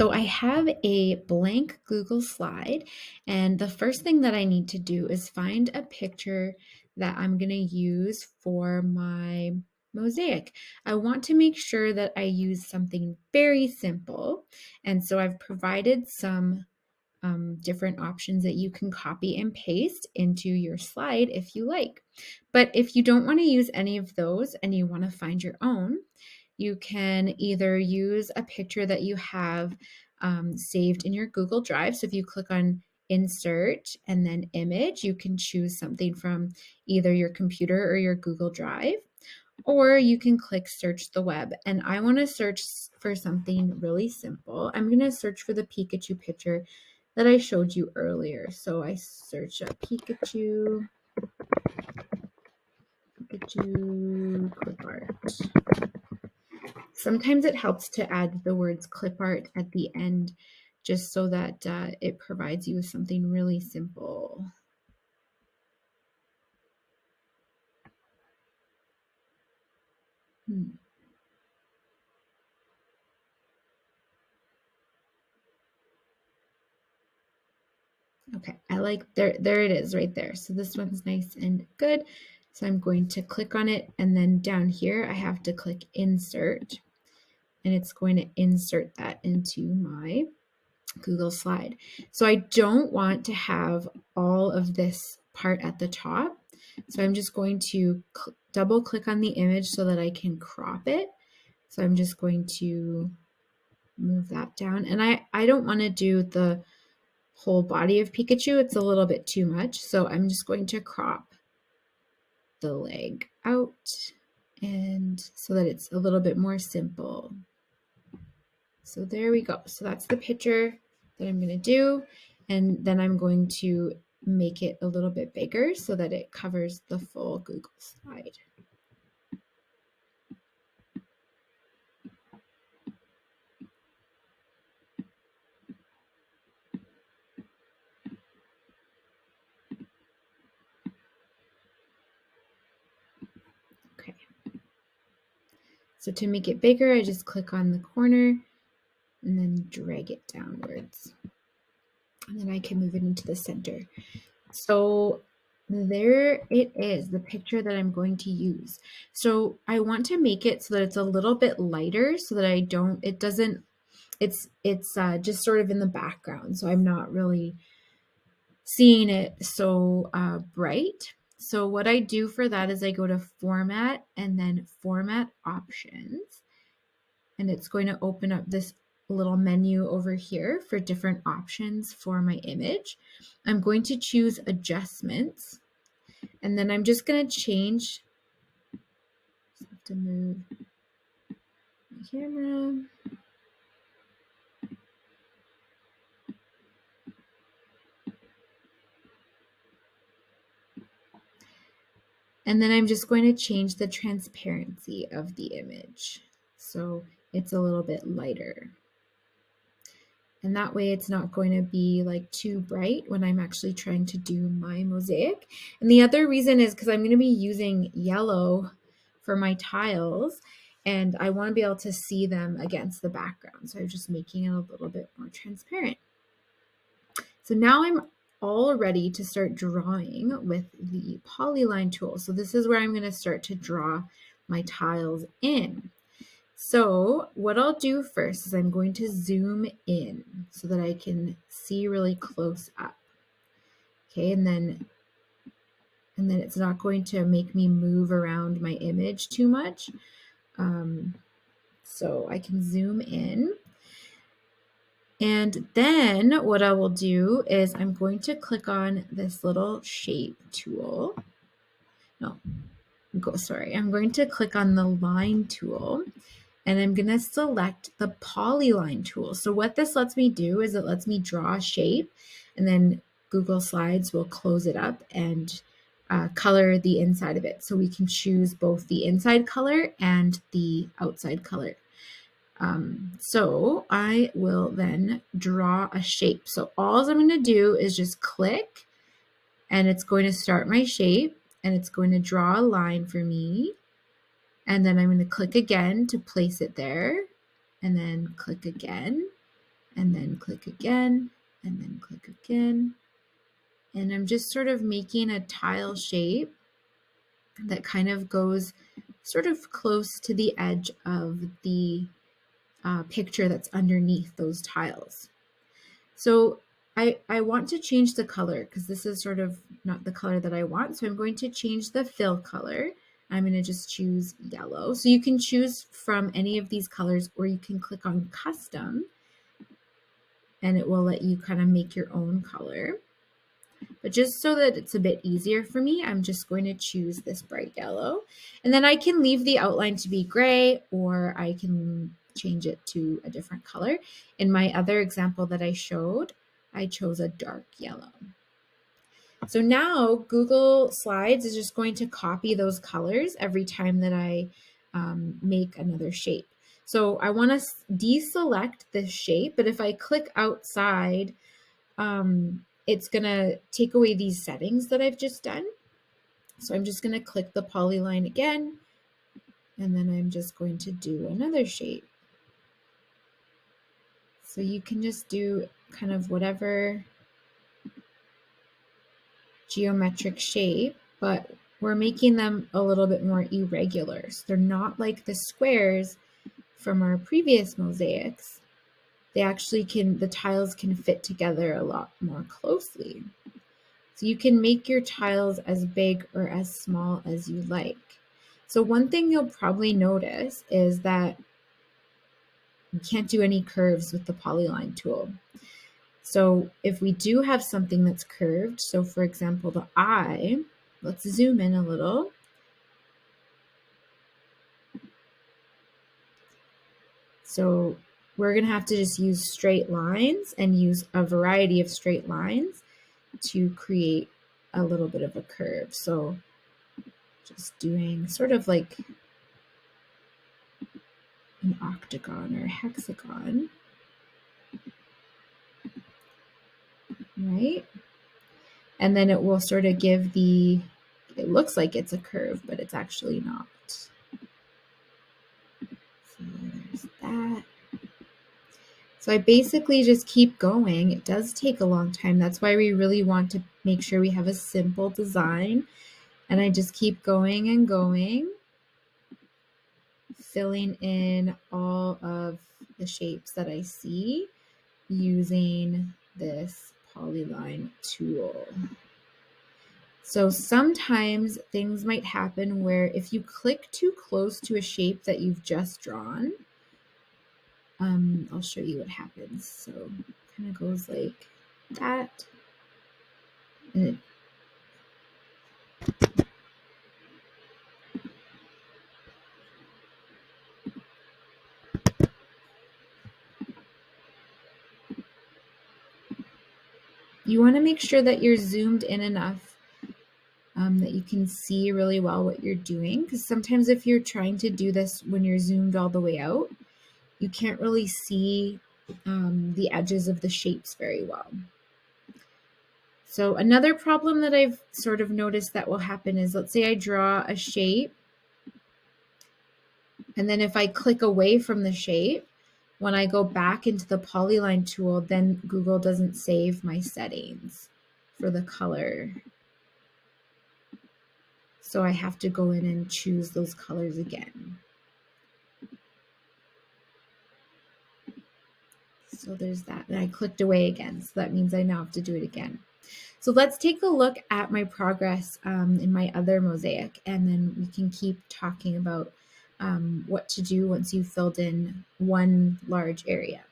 So I have a blank Google slide, and the first thing that I need to do is find a picture that I'm going to use for my mosaic. I want to make sure that I use something very simple, and so I've provided some different options that you can copy and paste into your slide if you like. But if you don't want to use any of those and you want to find your own, you can either use a picture that you have saved in your Google Drive. So if you click on Insert and then Image, you can choose something from either your computer or your Google Drive, or you can click Search the Web. And I want to search for something really simple. I'm going to search for the Pikachu picture that I showed you earlier. So I search up Pikachu clip art. Sometimes it helps to add the words clip art at the end just so that it provides you with something really simple. Okay, I like, there it is right there. So this one's nice and good. So I'm going to click on it, and then down here I have to click Insert, and it's going to insert that into my Google slide. So I don't want to have all of this part at the top. So I'm just going to double click on the image so that I can crop it. So I'm just going to move that down. And I don't want to do the whole body of Pikachu. It's a little bit too much. So I'm just going to crop the leg out, and so that it's a little bit more simple. So there we go. So that's the picture that I'm going to do. And then I'm going to make it a little bit bigger so that it covers the full Google slide. Okay. So to make it bigger, I just click on the corner and then drag it downwards. And then I can move it into the center. So there it is, the picture that I'm going to use. So I want to make it so that it's a little bit lighter so that it's just sort of in the background. So I'm not really seeing it so bright. So what I do for that is I go to Format and then Format Options. And it's going to open up this little menu over here for different options for my image. I'm going to choose Adjustments, and then I'm just going to change, I have to move my camera. And then I'm just going to change the transparency of the image so it's a little bit lighter. And that way it's not going to be like too bright when I'm actually trying to do my mosaic. And the other reason is because I'm going to be using yellow for my tiles, and I want to be able to see them against the background. So I'm just making it a little bit more transparent. So now I'm all ready to start drawing with the polyline tool. So this is where I'm going to start to draw my tiles in. So what I'll do first is I'm going to zoom in so that I can see really close up. Okay, and then it's not going to make me move around my image too much. So I can zoom in. And then what I will do is I'm going to click on this little shape tool. I'm going to click on the line tool, and I'm going to select the polyline tool. So what this lets me do is it lets me draw a shape, and then Google Slides will close it up and color the inside of it. So we can choose both the inside color and the outside color. So I will then draw a shape. So all I'm going to do is just click, and it's going to start my shape, and it's going to draw a line for me. And then I'm going to click again to place it there, and then click again, and then click again, and then click again. And I'm just sort of making a tile shape that kind of goes sort of close to the edge of the picture that's underneath those tiles. So I want to change the color because this is sort of not the color that I want. So I'm going to change the fill color. I'm going to just choose yellow. So you can choose from any of these colors, or you can click on custom and it will let you kind of make your own color. But just so that it's a bit easier for me, I'm just going to choose this bright yellow. And then I can leave the outline to be gray, or I can change it to a different color. In my other example that I showed, I chose a dark yellow. So now Google Slides is just going to copy those colors every time that I make another shape. So I want to deselect this shape, but if I click outside, it's going to take away these settings that I've just done. So I'm just going to click the polyline again, and then I'm just going to do another shape. So you can just do kind of whatever geometric shape, but we're making them a little bit more irregular. So they're not like the squares from our previous mosaics. They actually the tiles can fit together a lot more closely. So you can make your tiles as big or as small as you like. So one thing you'll probably notice is that you can't do any curves with the polyline tool. So if we do have something that's curved, so for example, the eye, let's zoom in a little. So we're going to have to just use straight lines and use a variety of straight lines to create a little bit of a curve. So just doing sort of like an octagon or a hexagon, right? And then it will sort of give it looks like it's a curve, but it's actually not. So there's that. So I basically just keep going. It does take a long time. That's why we really want to make sure we have a simple design. And I just keep going and going, filling in all of the shapes that I see using this polyline tool. So sometimes things might happen where if you click too close to a shape that you've just drawn, I'll show you what happens. So it kind of goes like that. And you want to make sure that you're zoomed in enough that you can see really well what you're doing. Because sometimes if you're trying to do this when you're zoomed all the way out, you can't really see the edges of the shapes very well. So another problem that I've sort of noticed that will happen is, let's say I draw a shape, and then if I click away from the shape, when I go back into the polyline tool, then Google doesn't save my settings for the color. So I have to go in and choose those colors again. So there's that. And I clicked away again. So that means I now have to do it again. So let's take a look at my progress in my other mosaic, and then we can keep talking about what to do once you've filled in one large area.